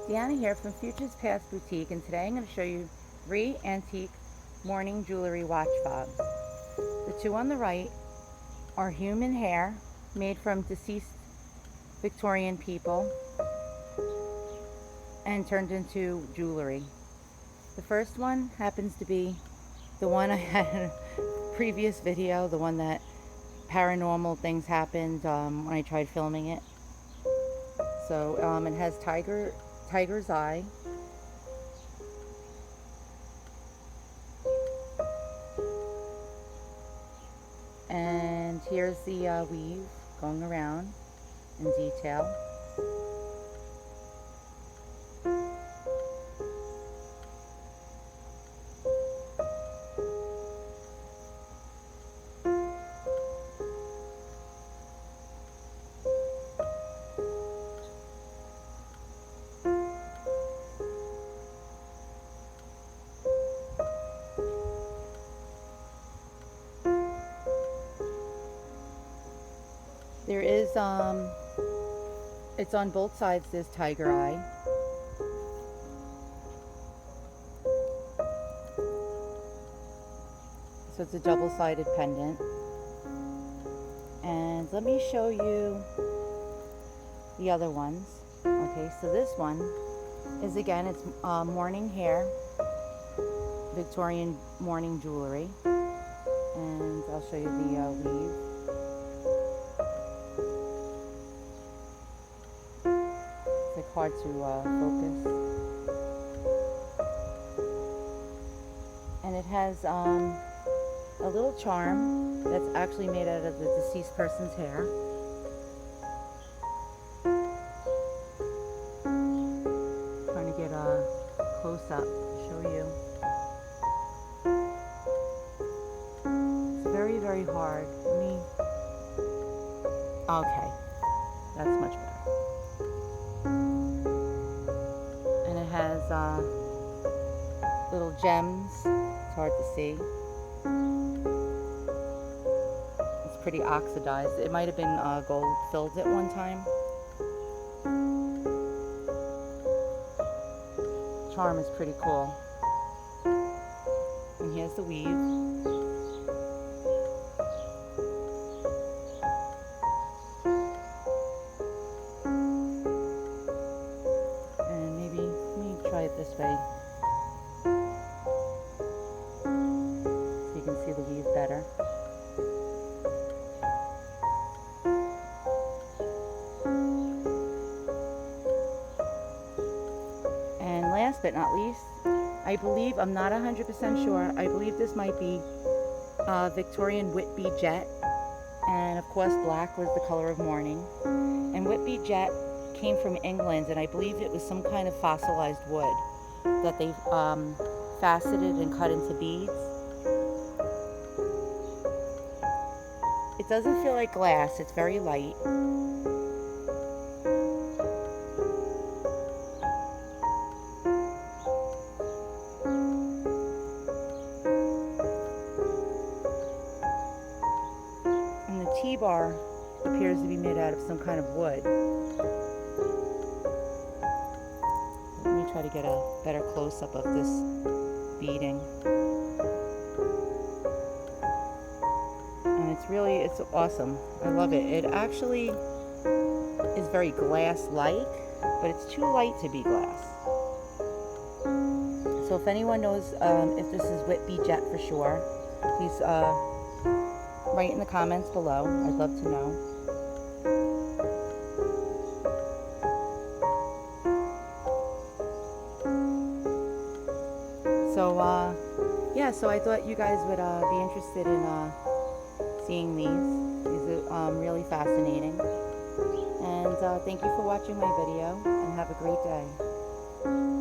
Deanna here from Future's Past Boutique, and today I'm going to show you 3 antique Mourning jewelry watch fobs. The 2 on the right are human hair made from deceased Victorian people and turned into jewelry. The first one happens to be the one I had in a previous video, the one that paranormal things happened when I tried filming it. So it has tiger's eye, and here's the weave going around in detail. There is, it's on both sides, there's tiger eye. So it's a double-sided pendant. And let me show you the other ones. Okay, so this one is, again, it's mourning hair, Victorian mourning jewelry. And I'll show you the weave. Hard to focus, and it has a little charm that's actually made out of the deceased person's hair. Trying to get a close up to show you. It's very, very hard. Okay, that's much better. Has little gems. It's hard to see. It's pretty oxidized. It might have been gold filled at one time. Charm is pretty cool. And here's the weave. Try it this way so you can see the weave better. And last but not least, I believe, I'm not 100% sure, I believe this might be Victorian Whitby jet, and of course black was the color of mourning. And Whitby jet came from England, and I believe it was some kind of fossilized wood that they faceted and cut into beads. It doesn't feel like glass, it's very light. And the T-bar appears to be made out of some kind of wood. Try to get a better close-up of this beading. And it's awesome. I love it. It actually is very glass-like, but it's too light to be glass. So if anyone knows if this is Whitby jet for sure, please write in the comments below. I'd love to know. So, yeah, so I thought you guys would be interested in seeing these. These are really fascinating. And thank you for watching my video, and have a great day.